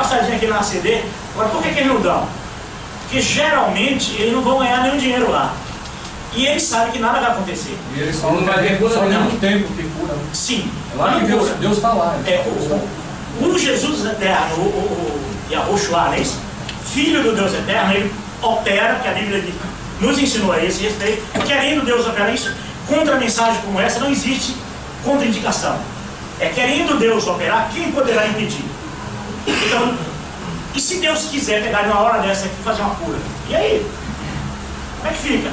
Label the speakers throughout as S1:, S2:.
S1: passadinha aqui na ACD. Agora, por que eles não dão? Porque geralmente eles não vão ganhar nenhum dinheiro lá. E eles sabem que nada vai acontecer.
S2: E eles falam que não vai ter cura nenhum tempo que cura.
S1: Sim.
S2: É lá que Deus está lá.
S1: O Jesus eterno, o Yahushua, não é isso? Filho do Deus eterno, ele opera, que a Bíblia nos ensinou a esse respeito, querendo Deus operar isso, contra a mensagem como essa não existe contraindicação. Querendo Deus operar, quem poderá impedir? Então, e se Deus quiser pegar uma hora dessa aqui e fazer uma cura? E aí? Como é que fica?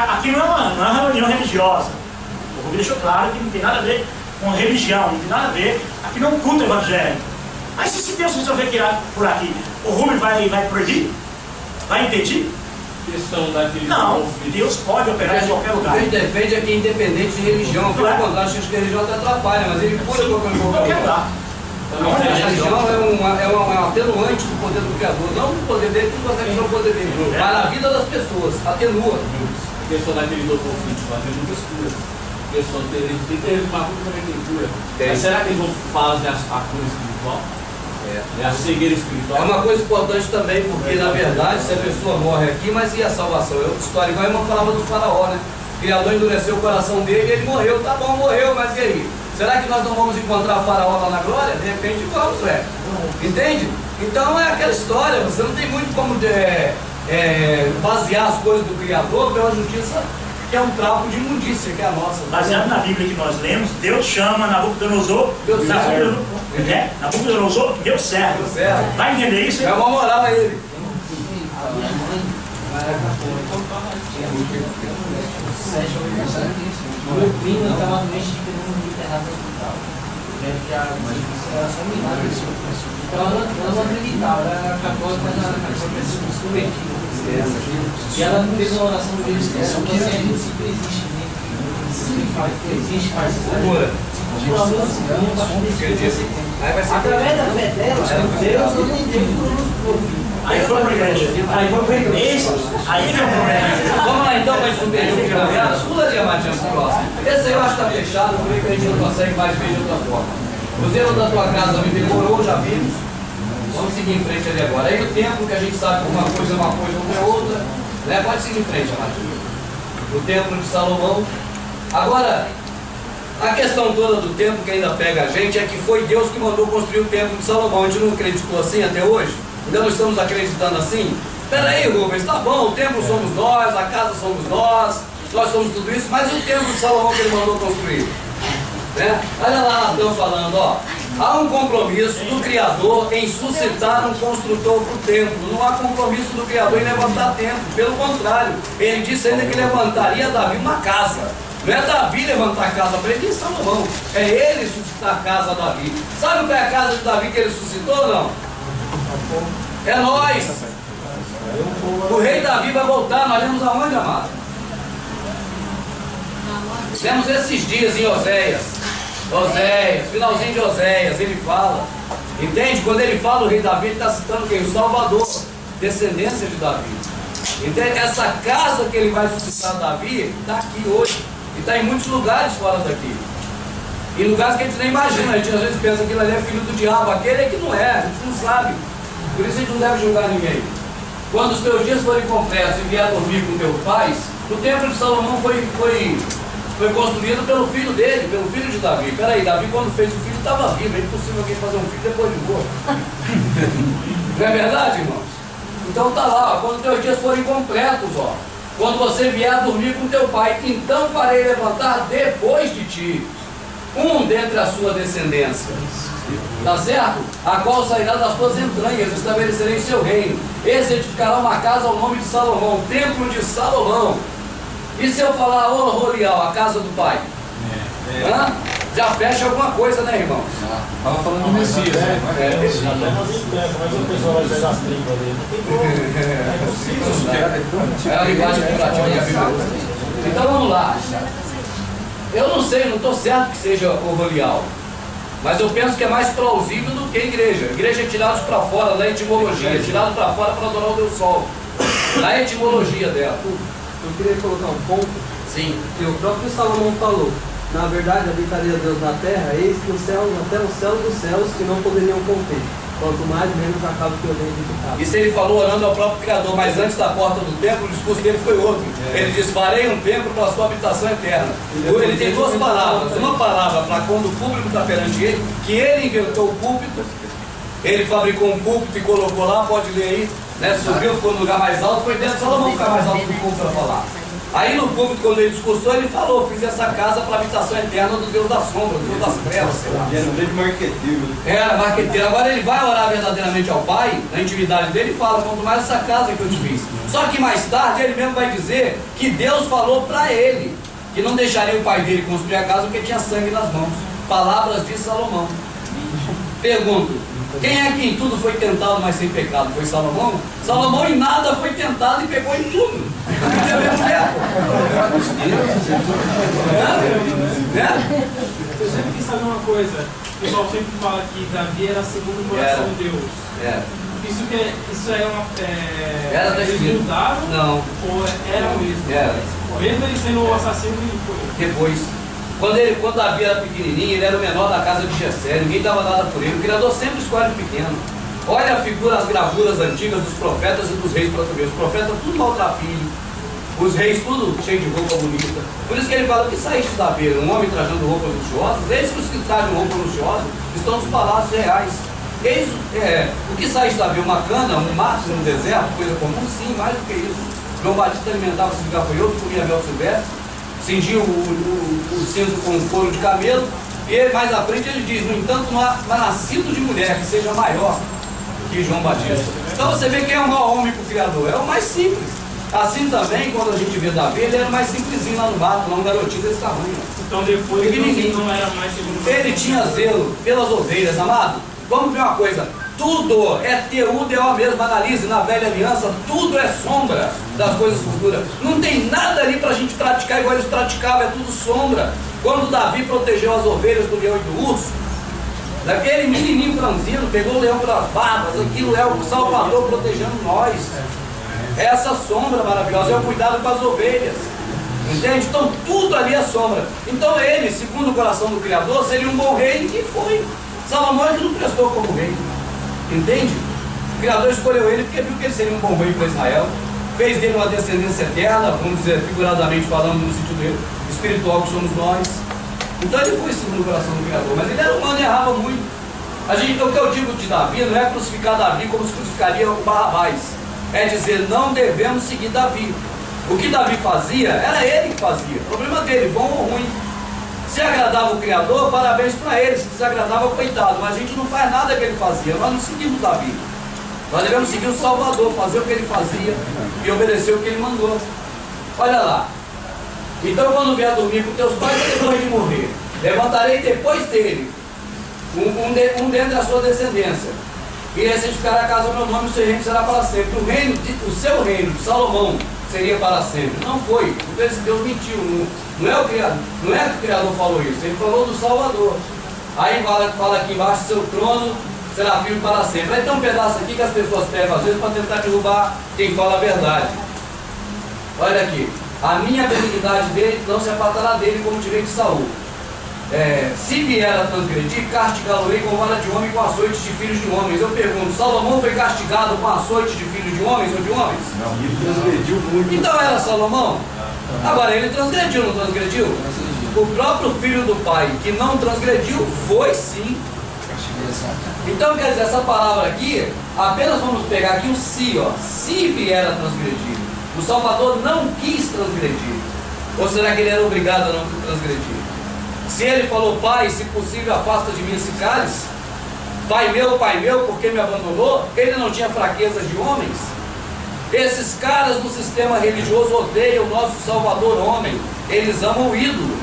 S1: Aqui não é uma reunião religiosa. O Rubem deixou claro que não tem nada a ver com religião, não tem nada a ver. Aqui não é um culto evangélico. Mas se Deus resolver tirar por aqui, o Rubem vai proibir? Vai impedir? Não, Deus pode operar em qualquer lugar.
S3: O que ele defende é que é independente de religião. Pelo contrário, acho que a religião até atrapalha, mas ele cura em qualquer lugar. A religião é um atenuante do poder do Criador, não do poder dele, que não consegue tirar o poder dele, mas na vida das pessoas, atenua.
S4: A questão daquele do conflito, tem muitas curas. A questão dele tem uma cura também tem cura. Mas será que eles vão fazer a cura espiritual? A cegueira espiritual?
S3: É uma coisa importante também, porque na verdade, se a pessoa morre aqui, mas e a salvação? É outra história, igual a irmã falava do faraó, né? O Criador endureceu o coração dele e ele morreu. Tá bom, morreu, mas e aí? Será que nós não vamos encontrar faraó lá na glória? De repente vamos, entende? Então é aquela história, você não tem muito como basear as coisas do Criador pela justiça, que é um trapo de imundícia, que é a nossa.
S1: Baseado na Bíblia que nós lemos, Deus chama Nabucodonosor, Nabucodonosor, Deus servo. Vai entender isso?
S3: É uma moral a ele.
S5: Meu primo estava doente de pneumonia internado no hospital. Era só um milagre. Então ela não acreditava, ela era católica, mas ela era convertida. E ela fez uma oração de Deus, que a gente sempre existe, né? Existe, faz isso. Através da fé dela, Deus não entendeu.
S1: Aí foi para a igreja. Aí foi para a igreja. Aí foi para a igreja.
S3: Vamos lá então para esse período de caminhada. Pula ali a matinha pro próximo. Esse aí eu acho que está fechado, por que a gente não consegue mais ver de outra forma. O zelo da tua casa me decorou, já vimos. Vamos seguir em frente ali agora. Aí o templo, que a gente sabe que uma coisa é uma coisa, outra é outra. Né? Pode seguir em frente, Amatinho. O templo de Salomão. Agora, a questão toda do templo que ainda pega a gente é que foi Deus que mandou construir o templo de Salomão. A gente não acreditou assim até hoje? Ainda não estamos acreditando assim? Peraí, Rubens, tá bom, o templo somos nós, a casa somos nós somos tudo isso, mas e o templo de Salomão que ele mandou construir? Né? Olha lá Natão falando, ó. Há um compromisso do Criador em suscitar um construtor para o templo. Não há compromisso do Criador em levantar templo. Pelo contrário, ele disse ainda que levantaria Davi uma casa. Não é Davi levantar a casa para ele, é Salomão. É ele suscitar a casa a Davi. Sabe qual é a casa de Davi que ele suscitou ou não? É nós. O rei Davi vai voltar, nós lemos aonde, amado? Lemos esses dias em Oséias, finalzinho de Oséias, ele fala. Entende? Quando ele fala o rei Davi, ele está citando quem? O Salvador, descendência de Davi. Entende? Essa casa que ele vai suscitar Davi, está aqui hoje. E está em muitos lugares fora daqui. Em lugares que a gente nem imagina, a gente às vezes pensa que ele é filho do diabo, aquele é que não é, a gente não sabe. Por isso a gente não deve julgar ninguém. Quando os teus dias forem completos e vier dormir com teus pais, o templo de Salomão foi construído pelo filho dele, pelo filho de Davi. Peraí, Davi quando fez o filho estava vivo, é impossível alguém fazer um filho depois de morto. Não é verdade, irmãos? Então tá lá, ó, quando teus dias forem completos, ó, quando você vier a dormir com teu pai, então farei levantar depois de ti um dentre a sua descendência, tá certo? A qual sairá das tuas entranhas, estabelecerei seu reino. Esse edificará uma casa ao nome de Salomão, o templo de Salomão. E se eu falar Rolial, a casa do pai? Já fecha alguma coisa, né, irmãos?
S2: Estava falando do Messias, né?
S6: Mas o pessoal vai pegar as tripas dele.
S3: É a linguagem figurativa que a Bíblia usa. Então vamos lá. Eu não sei, não estou certo que seja o Rolial, mas eu penso que é mais plausível do que a igreja. A igreja é tirada para fora da etimologia, é tirada para fora para adorar o Deus Sol. Da etimologia dela.
S7: Eu queria colocar um ponto.
S3: Sim.
S7: Que o próprio Salomão falou. Na verdade, habitaria Deus na terra, eis que os céus, até os céus dos céus, que não poderiam conter. Quanto mais, menos acaba que eu dei edificado.
S3: Isso ele falou orando ao próprio Criador, mas antes da porta do templo, o discurso dele foi outro. Ele diz, farei um templo para a sua habitação eterna. Ele tem duas palavras. Uma palavra para quando o público está perante ele, que ele inventou o púlpito, ele fabricou um púlpito e colocou lá, pode ler aí, né? Subiu, ficou no lugar mais alto, foi dentro de Salomão ficar mais alto que o povo para falar. Aí no púlpito, quando ele discursou, ele falou, fiz essa casa para a habitação eterna do Deus da sombra, do Deus das trevas, sei lá.
S8: Era um grande marqueteiro.
S3: Era marqueteiro. Agora ele vai orar verdadeiramente ao Pai, na intimidade dele, e fala, quanto mais essa casa que eu te fiz. Só que mais tarde ele mesmo vai dizer que Deus falou para ele que não deixaria o pai dele construir a casa porque tinha sangue nas mãos. Palavras de Salomão. Pergunto, quem é que em tudo foi tentado, mas sem pecado? Foi Salomão? Salomão em nada foi tentado e pegou em tudo.
S6: Eu sempre quis saber uma coisa. O pessoal sempre fala que Davi era segundo o coração de Deus. Isso é uma.
S3: Era da
S6: eles
S3: escrita.
S6: mudaram?
S3: Não.
S6: Ou era mesmo?
S3: Era.
S6: Mesmo ele sendo o assassino, ele foi.
S3: Depois. Quando Davi era pequenininho, ele era o menor da casa de Jessé, ninguém dava nada por ele. O Criador sempre escolhe o pequeno. Olha a figura, as gravuras antigas dos profetas e dos reis para tu ver. Os profetas tudo maltrapilho, os reis tudo cheio de roupa bonita. Por isso que ele fala que saíste da beira, um homem trajando roupas luxuosas, eis que os que trazem roupas luxuosas estão nos palácios reais. Eis o que saíste da beira, uma cana, um mato no deserto, coisa comum, sim, mais do que isso. João Batista alimentava-se de gafanhoto, comia mel silvestre, cingiu o cinto com couro de camelo, e mais à frente ele diz, no entanto, não há nascido de mulher que seja maior que João Batista. Então você vê quem é o maior homem para o Criador, é o mais simples. Assim também, quando a gente vê Davi, ele era mais simplesinho lá no mato, lá um garotinho desse tamanho.
S6: Então depois ele não era mais segundo.
S3: Ele tinha zelo pelas ovelhas, amado. Vamos ver uma coisa, tudo é TUDO mesmo, analise na velha aliança, tudo é sombra das coisas futuras. Não tem nada ali para a gente praticar igual eles praticavam, é tudo sombra. Quando Davi protegeu as ovelhas do leão e do urso, daquele menininho franzino, pegou o leão pelas barbas, aquilo é o Salvador protegendo nós. Essa sombra maravilhosa é o cuidado com as ovelhas. Entende? Então tudo ali é sombra. Então ele, segundo o coração do Criador, seria um bom rei e foi. Salomão ele não prestou como rei. Entende? O Criador escolheu ele porque viu que ele seria um bom rei para Israel. Fez dele uma descendência eterna, vamos dizer, figuradamente falando no sentido espiritual que somos nós. Então ele foi segundo o coração do Criador. Mas ele era humano e errava muito. O que eu digo de Davi não é crucificar Davi como se crucificaria o Barrabás. É dizer, não devemos seguir Davi. O que Davi fazia, era ele que fazia. O problema dele, bom ou ruim. Se agradava o Criador, parabéns para ele. Se desagradava, coitado. Mas a gente não faz nada que ele fazia. Nós não seguimos Davi. Nós devemos seguir o Salvador, fazer o que ele fazia e obedecer o que ele mandou. Olha lá. Então quando vier dormir com teus pais, depois de morrer, levantarei depois dele um dentre a sua descendência. E reedificará a casa ao meu nome, o seu reino será para sempre. O seu reino de Salomão seria para sempre. Não foi, porque esse Deus mentiu. Não é o Criador, não é que o Criador falou isso, ele falou do Salvador. Aí fala aqui embaixo, seu trono será firme para sempre. Aí tem um pedaço aqui que as pessoas pegam às vezes para tentar derrubar quem fala a verdade. Olha aqui, a minha benignidade dele não se apartará dele como tirei de Saul. Se vier a transgredir, castigá-lo-ei com vara de homem e com açoite de filhos de homens. Eu pergunto, Salomão foi castigado com açoite de filhos de homens ou de homens?
S8: Não, ele transgrediu muito.
S3: Então era Salomão? Agora ele transgrediu, não transgrediu? O próprio filho do pai que não transgrediu foi sim. Então quer dizer, essa palavra aqui, apenas vamos pegar aqui o se, ó. Se vier a transgredir. O Salvador não quis transgredir. Ou será que ele era obrigado a não transgredir? Se ele falou, pai, se possível afasta de mim esse cálice, pai meu, por que me abandonou? Ele não tinha fraquezas de homens? Esses caras do sistema religioso odeiam o nosso Salvador homem. Eles amam o ídolo,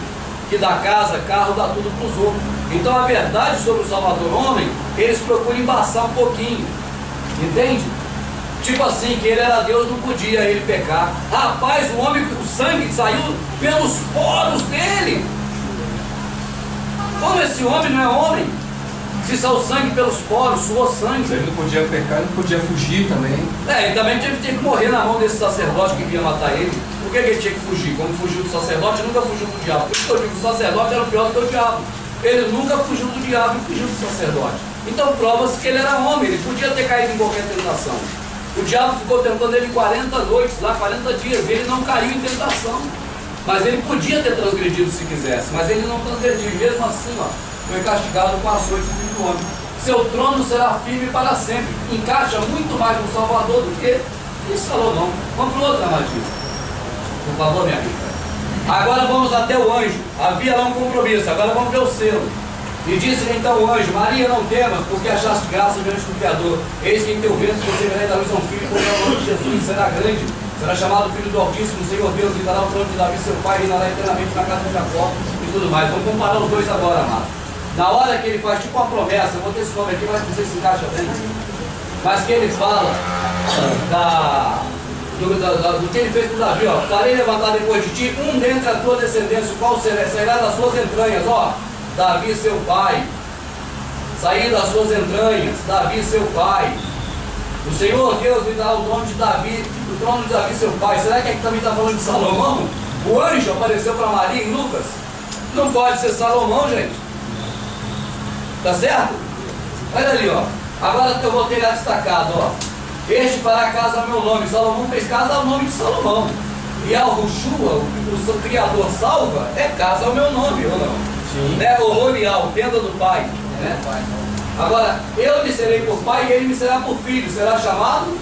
S3: que dá casa, carro, dá tudo para os outros. Então a verdade sobre o Salvador homem, eles procuram embaçar um pouquinho. Entende? Tipo assim, que ele era Deus, não podia ele pecar. Rapaz, o homem, o sangue saiu pelos poros dele. Como esse homem não é homem? Se saiu sangue pelos poros, suou sangue.
S2: Ele não podia pecar, ele não podia fugir também.
S3: Ele também tinha que morrer na mão desse sacerdote que queria matar ele. Por que ele tinha que fugir? Como fugiu do sacerdote, nunca fugiu do diabo. Por isso que eu digo que o sacerdote era pior do que o diabo. Ele nunca fugiu do diabo e fugiu do sacerdote. Então prova-se que ele era homem, ele podia ter caído em qualquer tentação. O diabo ficou tentando ele 40 noites, lá 40 dias, ele não caiu em tentação. Mas ele podia ter transgredido se quisesse, mas ele não transgrediu, mesmo assim, ó, foi castigado com açoite do Filho do Homem. Seu trono será firme para sempre. Encaixa muito mais no Salvador do que em Salomão. Vamos para outra armadilha. Por favor, minha amiga. Agora vamos até o anjo. Havia lá um compromisso, agora vamos ver o selo. E disse-lhe então o anjo: Maria, não temas, porque achaste graça diante do Criador. Eis que em teu ventre conceberá da luz um filho, porque o nome de Jesus será grande. Será chamado Filho do Altíssimo, o Senhor Deus lhe dará o trono de Davi, seu pai, e reinará eternamente na casa de Jacó e tudo mais. Vamos comparar os dois agora, amado. Na hora que ele faz tipo uma promessa, eu vou ter esse nome aqui, mas você se encaixa bem. Mas que ele fala do que ele fez com Davi, ó. Farei levantar depois de ti um dentre a tua descendência, o qual sairá das suas entranhas, ó. Davi, seu pai. Sair das suas entranhas, Davi, seu pai. O Senhor Deus lhe dará o trono de Davi, seu pai. Será que aqui também está falando de Salomão? O anjo apareceu para Maria em Lucas. Não pode ser Salomão, gente. Tá certo? Olha ali, ó. Agora eu vou ter destacado, ó. Este fará casa ao meu nome. Salomão fez casa ao nome de Salomão. E ao Rushua, o seu Criador salva, é casa ao meu nome, ou não? Sim. Né? O Rorial, tenda do pai. Né? Agora, eu lhe serei por pai e ele me será por filho. Será chamado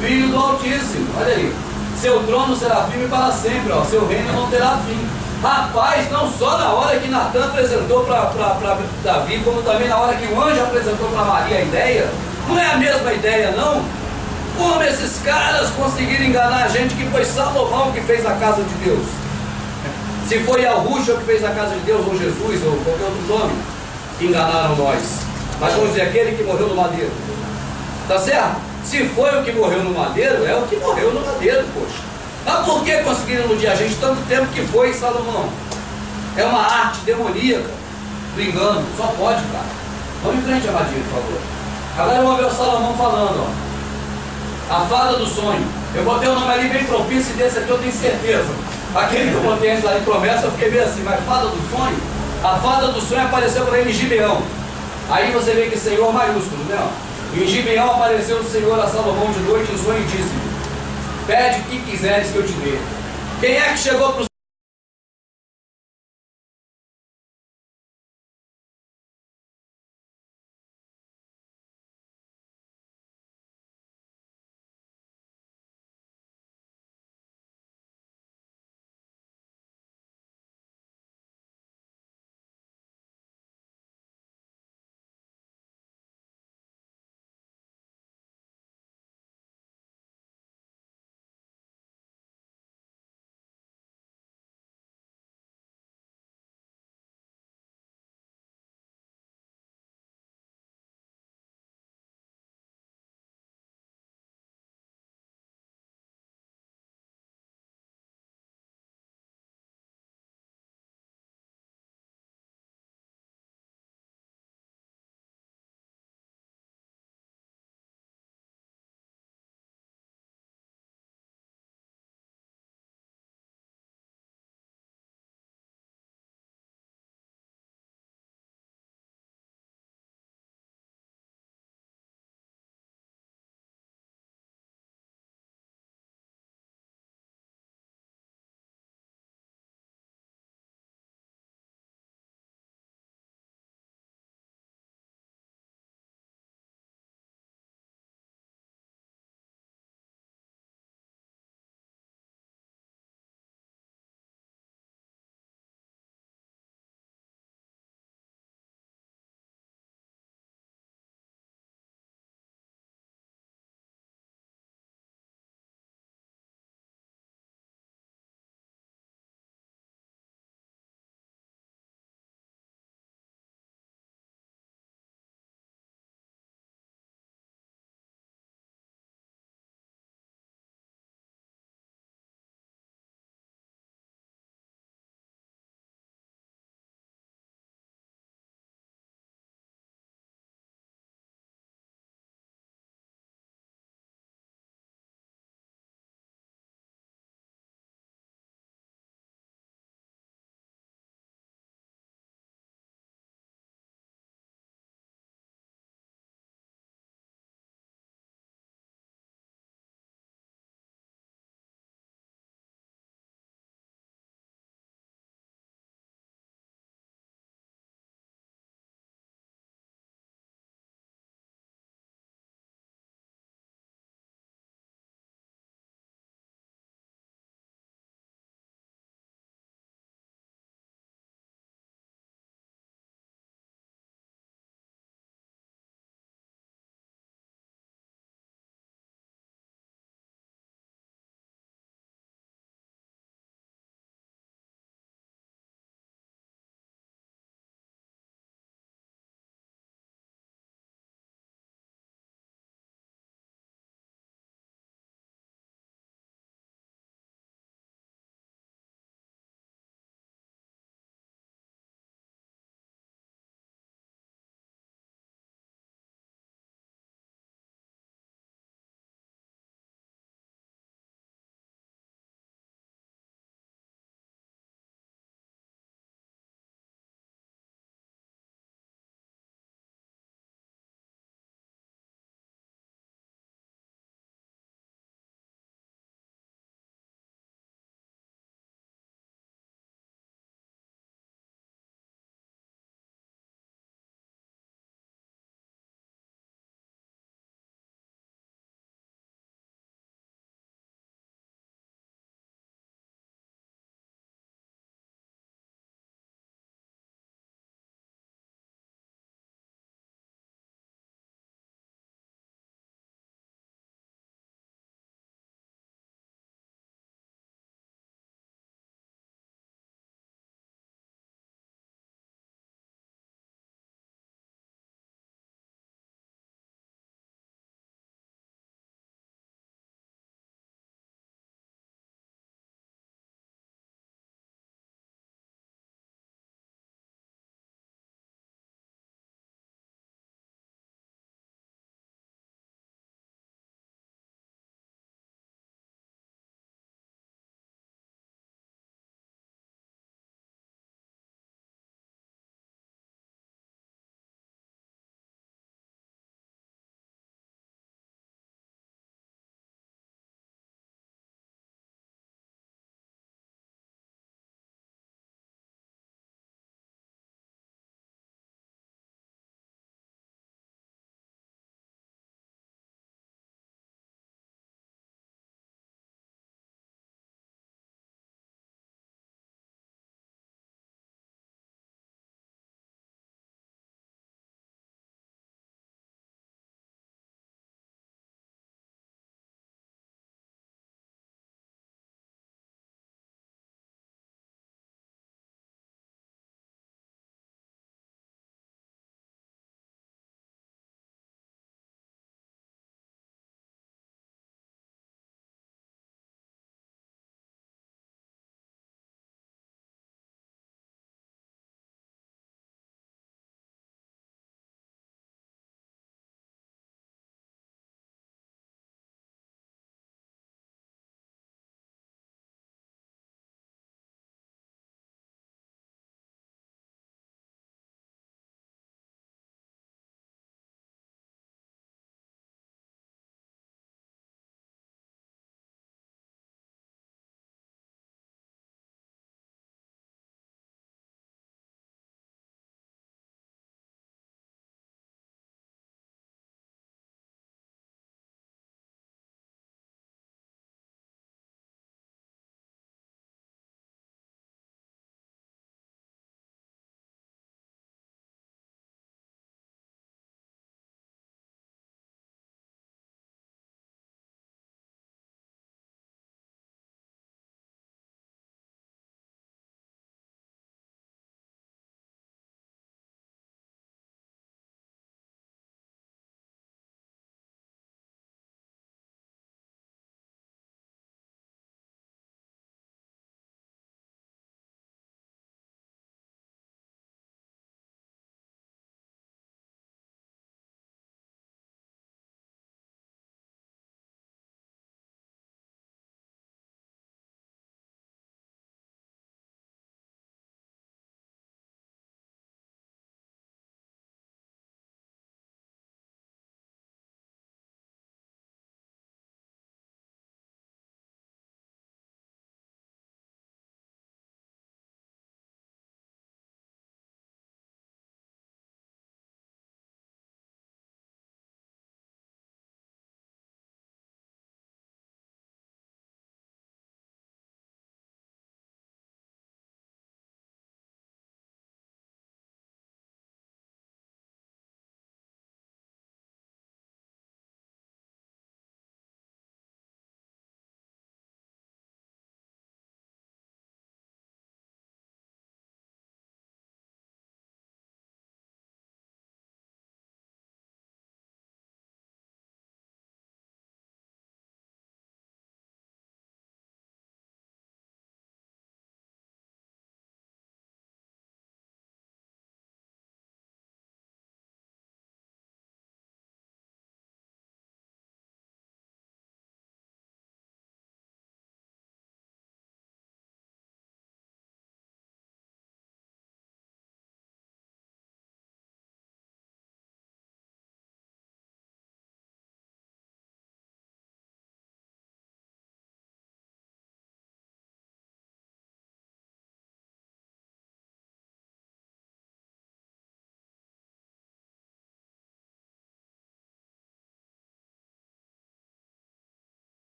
S3: Filho do Altíssimo. Olha aí. Seu trono será firme para sempre, ó. Seu reino não terá fim. Rapaz, não só na hora que Natan apresentou para Davi, como também na hora que o anjo apresentou para Maria a ideia. Não é a mesma ideia, não? Como esses caras conseguiram enganar a gente que foi Salomão que fez a casa de Deus? Se foi Yahushua que fez a casa de Deus, ou Jesus, ou qualquer outro nome, que enganaram nós. Mas vamos dizer, aquele que morreu no madeiro. Tá certo? Se foi o que morreu no madeiro, é o que morreu no madeiro, poxa. Mas por que conseguiram iludir a gente tanto tempo que foi Salomão? É uma arte demoníaca do engano. Só pode, cara. Vamos em frente, Amadinho, por favor. Agora vamos ver o Salomão falando, ó. A fada do sonho. Eu botei o nome ali bem propício e desse aqui eu tenho certeza. Aquele que eu botei antes lá em promessa, eu fiquei meio assim, mas fada do sonho? A fada do sonho apareceu para ele em Gibeão. Aí você vê que Senhor maiúsculo, né? Em Gibeão apareceu o Senhor a Salomão de noite em sonho e disse: pede o que quiseres que eu te dê. Quem é que chegou para o